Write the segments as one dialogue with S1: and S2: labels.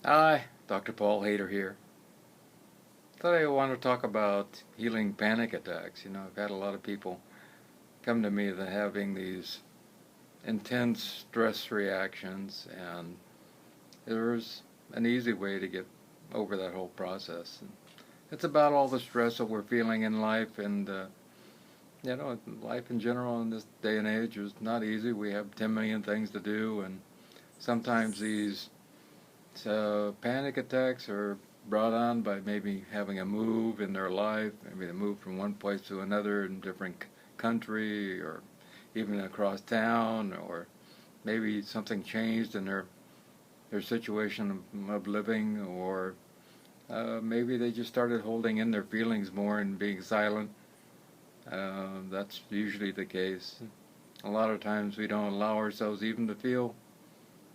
S1: Hi, Dr. Paul Haider here. Today I want to talk about healing panic attacks. I've had a lot of people come to me that having these intense stress reactions, and there's an easy way to get over that whole process. And it's about all the stress that we're feeling in life, and life in general in this day and age is not easy. We have 10 million things to do, and sometimes these panic attacks are brought on by maybe having a move in their life, maybe they move from one place to another in a different country, or even across town, or maybe something changed in their situation of living, or maybe they just started holding in their feelings more and being silent. That's usually the case. A lot of times we don't allow ourselves even to feel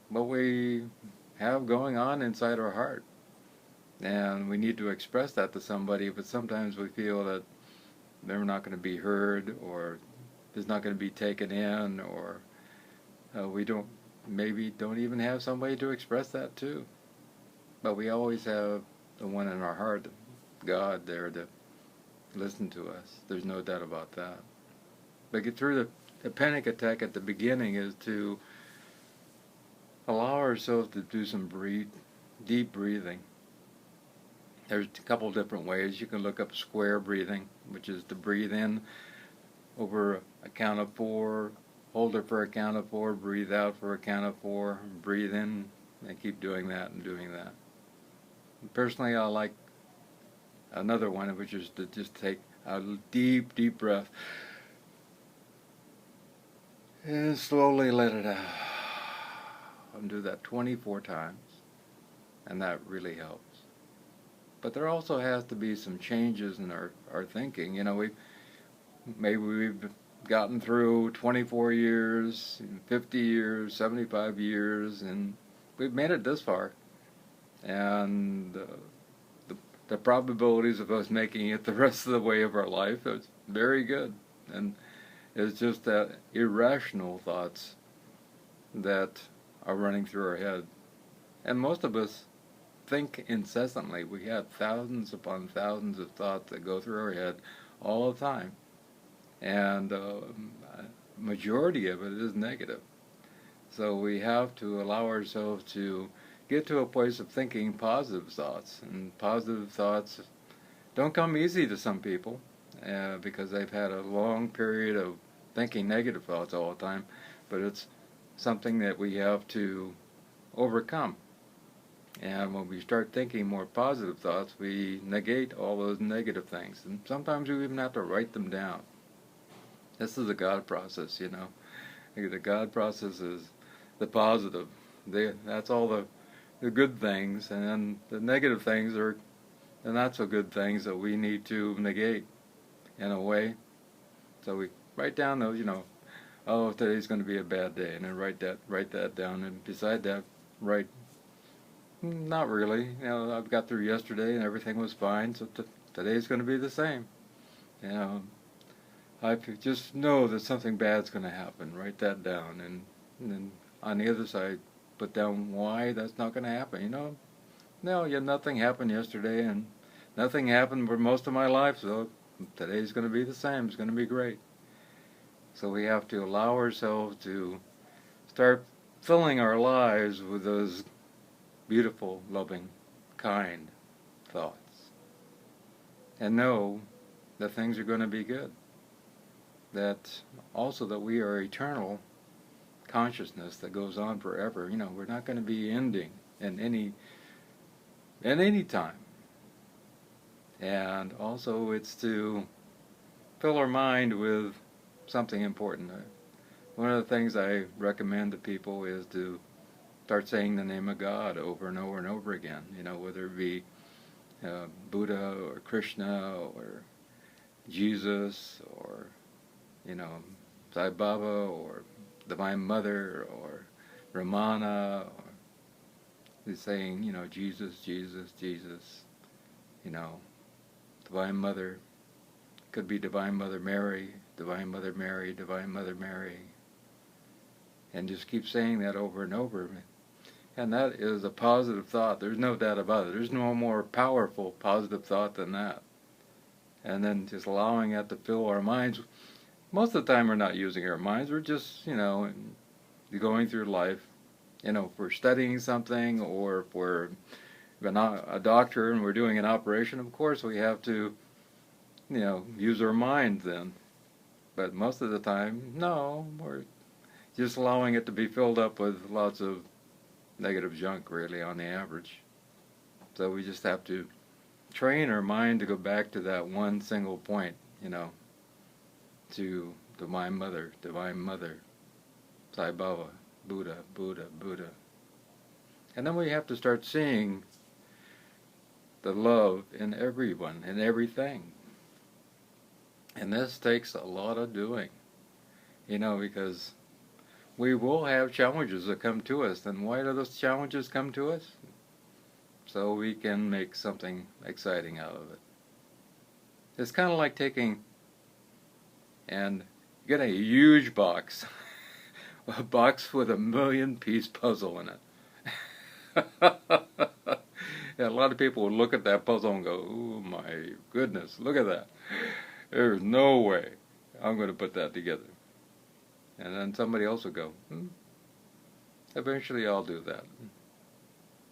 S1: what we have going on inside our heart. And we need to express that to somebody, but sometimes we feel that they're not going to be heard, or it's not going to be taken in, or we don't even have somebody to express that to. But we always have the one in our heart, God, there to listen to us. There's no doubt about that. But get through the panic attack at the beginning is to allow ourselves to do some deep breathing. There's a couple different ways. You can look up square breathing, which is to breathe in over a count of 4, hold it for a count of 4, breathe out for a count of 4, breathe in, and keep doing that and doing that. Personally, I like another one, which is to just take a deep breath and slowly let it out. And do that 24 times, and that really helps. But there also has to be some changes in our thinking. We've gotten through 24 years, 50 years, 75 years, and we've made it this far. And the probabilities of us making it the rest of the way of our life is very good. And it's just that irrational thoughts that are running through our head. And most of us think incessantly. We have thousands upon thousands of thoughts that go through our head all the time. And majority of it is negative. So we have to allow ourselves to get to a place of thinking positive thoughts. And positive thoughts don't come easy to some people because they've had a long period of thinking negative thoughts all the time. But it's something that we have to overcome. And when we start thinking more positive thoughts, we negate all those negative things. And sometimes we even have to write them down. This is the God process, The God process is the positive. That's all the good things, and then the negative things are the not so good things that we need to negate in a way. So we write down those, oh, today's going to be a bad day, and then write that down, and beside that, write, not really. I've got through yesterday and everything was fine, so today's going to be the same. I just know that something bad's going to happen. Write that down, and then on the other side, put down why that's not going to happen. Nothing happened yesterday, and nothing happened for most of my life, so today's going to be the same. It's going to be great. So we have to allow ourselves to start filling our lives with those beautiful, loving, kind thoughts. And know that things are going to be good. That also that we are eternal consciousness that goes on forever. We're not going to be ending in any time. And also it's to fill our mind with something important. One of the things I recommend to people is to start saying the name of God over and over and over again, whether it be Buddha or Krishna or Jesus or, Sai Baba or Divine Mother or Ramana, or saying, Jesus, Jesus, Jesus, Divine Mother. Could be Divine Mother Mary, Divine Mother Mary, Divine Mother Mary. And just keep saying that over and over. And that is a positive thought. There's no doubt about it. There's no more powerful positive thought than that. And then just allowing that to fill our minds. Most of the time we're not using our minds. We're just, going through life. If we're studying something, or if we're a doctor and we're doing an operation, of course we have to, use our mind then. But most of the time, no, we're just allowing it to be filled up with lots of negative junk, really, on the average. So we just have to train our mind to go back to that one single point, to Divine Mother, Sai Baba, Buddha, Buddha, Buddha. And then we have to start seeing the love in everyone, in everything. And this takes a lot of doing, because we will have challenges that come to us. And why do those challenges come to us? So we can make something exciting out of it. It's kind of like taking and getting a huge box, a box with a 1,000,000-piece puzzle in it. Yeah, a lot of people will look at that puzzle and go, "Oh my goodness, look at that. There's no way I'm going to put that together." And then somebody else will go, eventually I'll do that.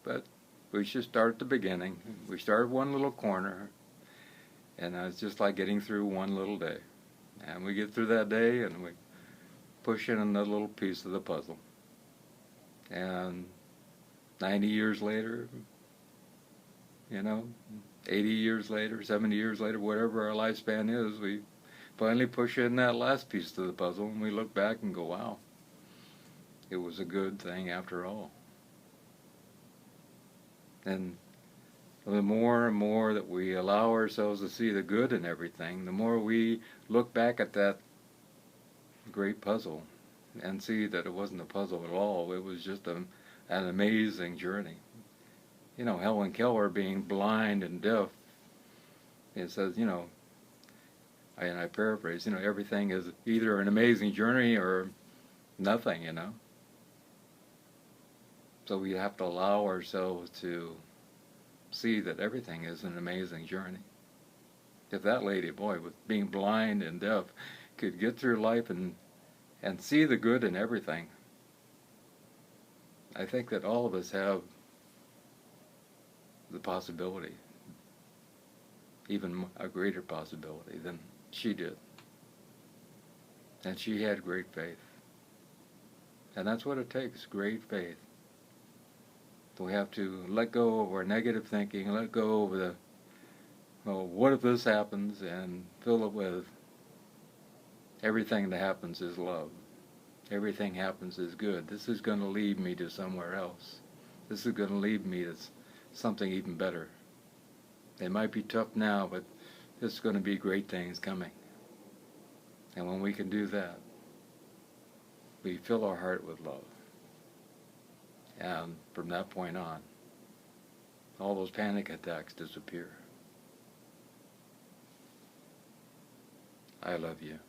S1: But we should start at the beginning. We start one little corner, and it's just like getting through one little day. And we get through that day, and we push in another little piece of the puzzle. And 90 years later, 80 years later, 70 years later, whatever our lifespan is, we finally push in that last piece to the puzzle, and we look back and go, wow, it was a good thing after all. And the more and more that we allow ourselves to see the good in everything, the more we look back at that great puzzle and see that it wasn't a puzzle at all. It was just an amazing journey. Helen Keller, being blind and deaf, it says, and I paraphrase, everything is either an amazing journey or nothing, So we have to allow ourselves to see that everything is an amazing journey. If that lady, boy, with being blind and deaf, could get through life and see the good in everything, I think that all of us have the possibility, even a greater possibility than she did. And she had great faith. And that's what it takes, great faith. We have to let go of our negative thinking, let go of the, what if this happens, and fill it with everything that happens is love. Everything happens is good. This is going to lead me to somewhere else. This is going to lead me to something even better. It might be tough now, but there's going to be great things coming. And when we can do that, we fill our heart with love. And from that point on, all those panic attacks disappear. I love you.